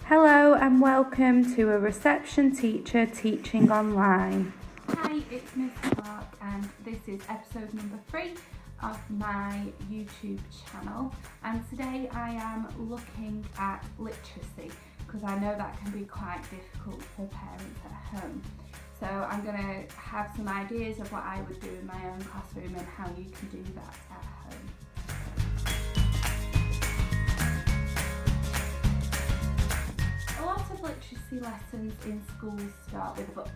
Hello and welcome to a reception teacher teaching online. Hi, it's Miss Clark and this is episode number 3 of my YouTube channel, and today I am looking at literacy because I know that can be quite difficult for parents at home. So I'm going to have some ideas of what I would do in my own classroom and how you can do that at home. A lot of literacy lessons in schools start with a book.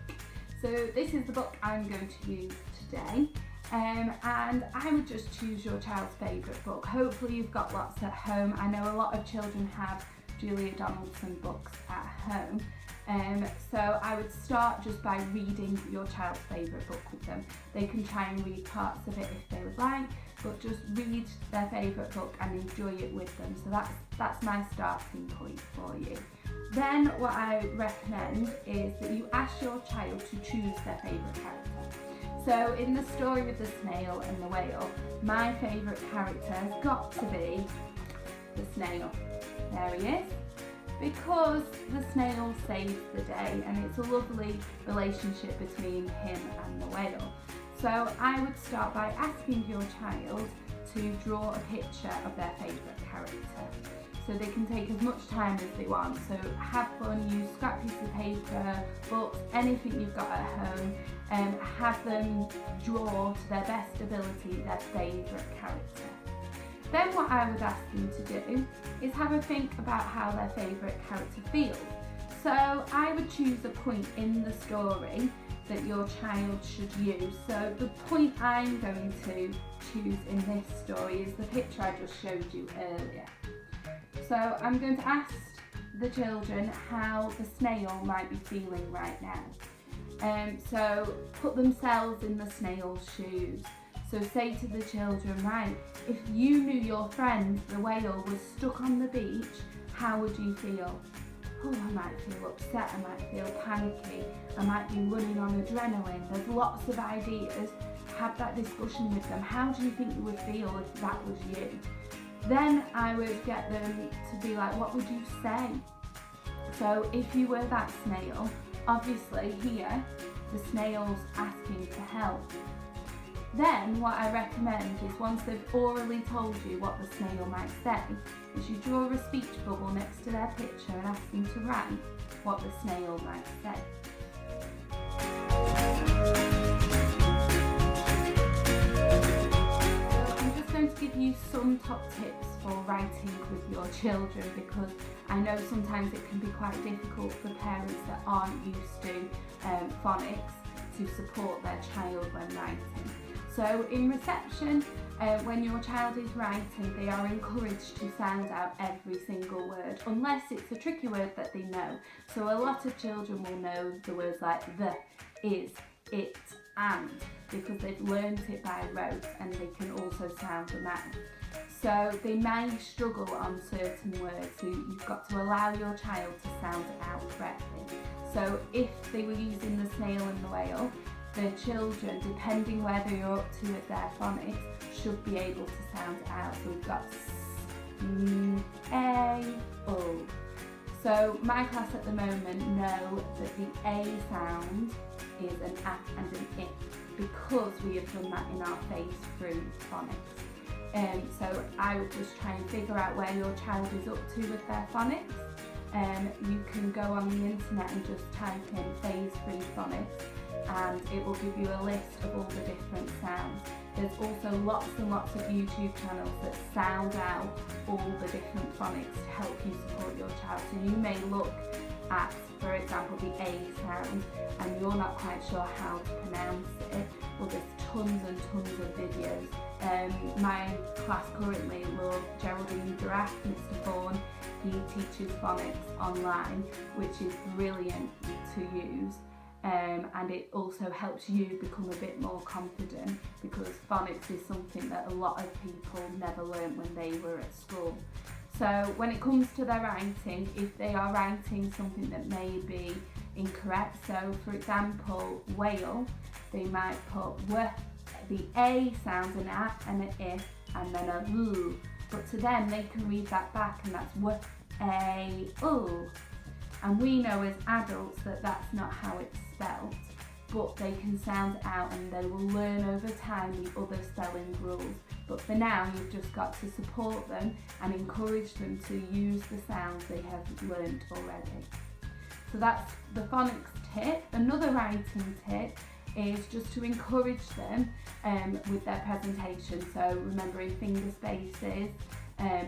So this is the book I'm going to use today, and I would just choose your child's favourite book. Hopefully you've got lots at home. I know a lot of children have Julia Donaldson books at home, so I would start just by reading your child's favourite book with them. They can try and read parts of it if they would like, but just read their favourite book and enjoy it with them. So that's my starting point for you. Then what I recommend is that you ask your child to choose their favourite character. So in the story with the snail and the whale, my favourite character has got to be the snail. There he is. Because the snail saves the day and it's a lovely relationship between him and the whale. So I would start by asking your child to draw a picture of their favourite character. So they can take as much time as they want. So have fun, use scrap piece of paper, books, anything you've got at home, and have them draw to their best ability their favourite character. Then what I would ask them to do is have a think about how their favourite character feels. So I would choose a point in the story that your child should use. So the point I'm going to choose in this story is the picture I just showed you earlier. So I'm going to ask the children how the snail might be feeling right now. So put themselves in the snail's shoes. So say to the children, right, if you knew your friend, the whale, was stuck on the beach, how would you feel? Oh, I might feel upset, I might feel panicky, I might be running on adrenaline. There's lots of ideas. Have that discussion with them. How do you think you would feel if that was you? Then I would get them to be like, what would you say? So if you were that snail, obviously here, the snail's asking for help. Then what I recommend is once they've orally told you what the snail might say, is you draw a speech bubble next to their picture and ask them to write what the snail might say. To give you some top tips for writing with your children, because I know sometimes it can be quite difficult for parents that aren't used to phonics to support their child when writing. So in reception, when your child is writing, they are encouraged to sound out every single word, unless it's a tricky word that they know. So a lot of children will know the words like the, is, it, and, because they've learned it by rote and they can also sound them out. So they may struggle on certain words, so you've got to allow your child to sound it out correctly. So if they were using the snail and the whale, the children, depending where they're up to with their phonics, should be able to sound it out. So we've got S, A, O. So my class at the moment know that the A sound is an A and an I, because we have done that in our phase through phonics. So I would just try and figure out where your child is up to with their phonics. You can go on the internet and just type in phase 3 phonics and it will give you a list of all the different sounds. There's also lots and lots of YouTube channels that sound out all the different phonics to help you support your child. So you may look at, for example, the A sound and you're not quite sure how to pronounce it. Well, there's tons and tons of videos. My class currently, Lord Geraldine Graff, Mr. Vaughan, he teaches phonics online, which is brilliant to use. And it also helps you become a bit more confident, because phonics is something that a lot of people never learnt when they were at school. So when it comes to their writing, if they are writing something that may be incorrect, so for example, whale, they might put w, the A sounds an A and an I and then a L, but to them they can read that back and that's w, A, U. And we know as adults that that's not how it's spelt, but they can sound it out and they will learn over time the other spelling rules. But for now, you've just got to support them and encourage them to use the sounds they have learned already. So that's the phonics tip. Another writing tip is just to encourage them with their presentation. So remembering finger spaces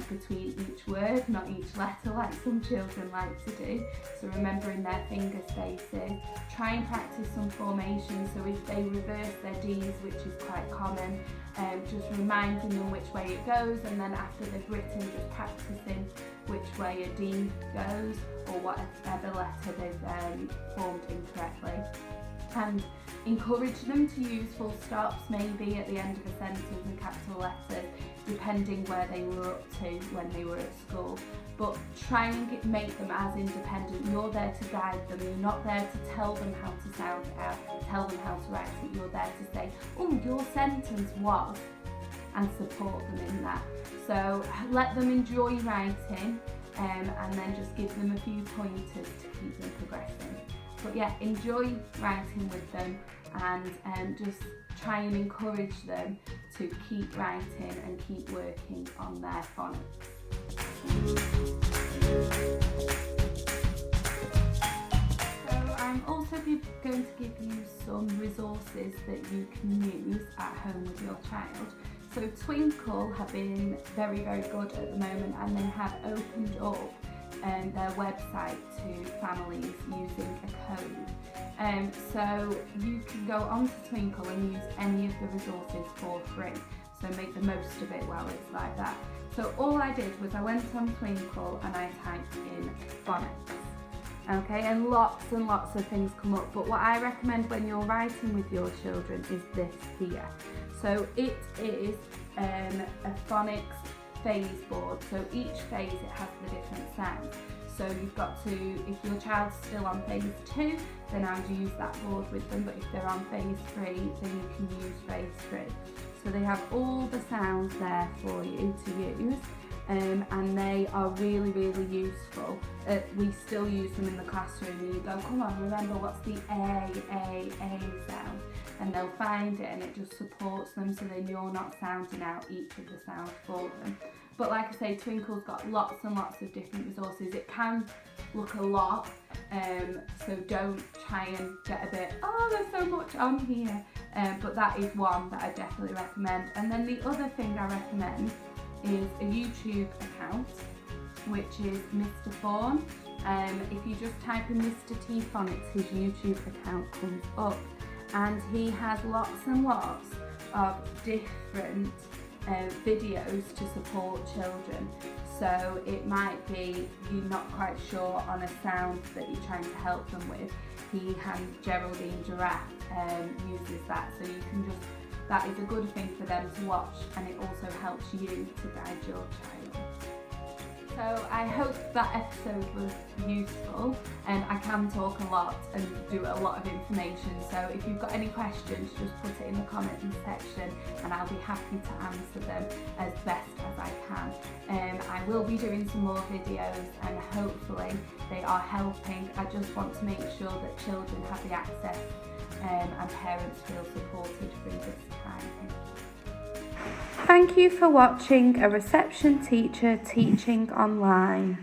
between each word, not each letter like some children like to do. So remembering their finger spaces. Try and practice some formation. So if they reverse their D's, which is quite common, just reminding them which way it goes, and then after they've written, just practicing which way a D goes or whatever letter they've formed incorrectly. And encourage them to use full stops maybe at the end of a sentence and capital letters, depending where they were up to when they were at school. But try and make them as independent. You're there to guide them. You're not there to tell them how to sound it out, tell them how to write it. You're there to say, oh, your sentence was, and support them in that. So let them enjoy writing and then just give them a few pointers to keep them progressing. But yeah, enjoy writing with them and just try and encourage them to keep writing and keep working on their phonics. So I'm also going to give you some resources that you can use at home with your child. So Twinkl have been very, very good at the moment, and they have opened up their website to families using a code. So you can go onto Twinkl and use any of the resources for free. So make the most of it while it's like that. So all I did was I went on Twinkl and I typed in phonics. Okay, and lots of things come up. But what I recommend when you're writing with your children is this here. So it is a phonics phase board. So each phase, it has the different sounds. So you've got to, if your child's still on phase 2, then I would use that board with them. But if they're on phase 3, then you can use phase 3. So they have all the sounds there for you to use. And they are really, really useful. We still use them in the classroom, and you go, come on, remember what's the A sound, and they'll find it, and it just supports them so then you're not sounding out each of the sounds for them. But like I say, Twinkl's got lots and lots of different resources. It can look a lot, so don't try and get a bit, oh, there's so much on here. But that is one that I definitely recommend. And then the other thing I recommend is a YouTube account, which is Mr. Fawn. If you just type in Mr. T Phonics, his YouTube account comes up, and he has lots and lots of different videos to support children. So it might be you're not quite sure on a sound that you're trying to help them with. He has Geraldine Giraffe uses that, so you can just, that is a good thing for them to watch, and it also helps you to guide your child. So I hope that episode was useful, and I can talk a lot and do a lot of information, so if you've got any questions, just put it in the comments section and I'll be happy to answer them as best as I can. I will be doing some more videos, and hopefully they are helping. I just want to make sure that children have the access and parents feel supported through this time. Thank you for watching A Reception Teacher Teaching Online.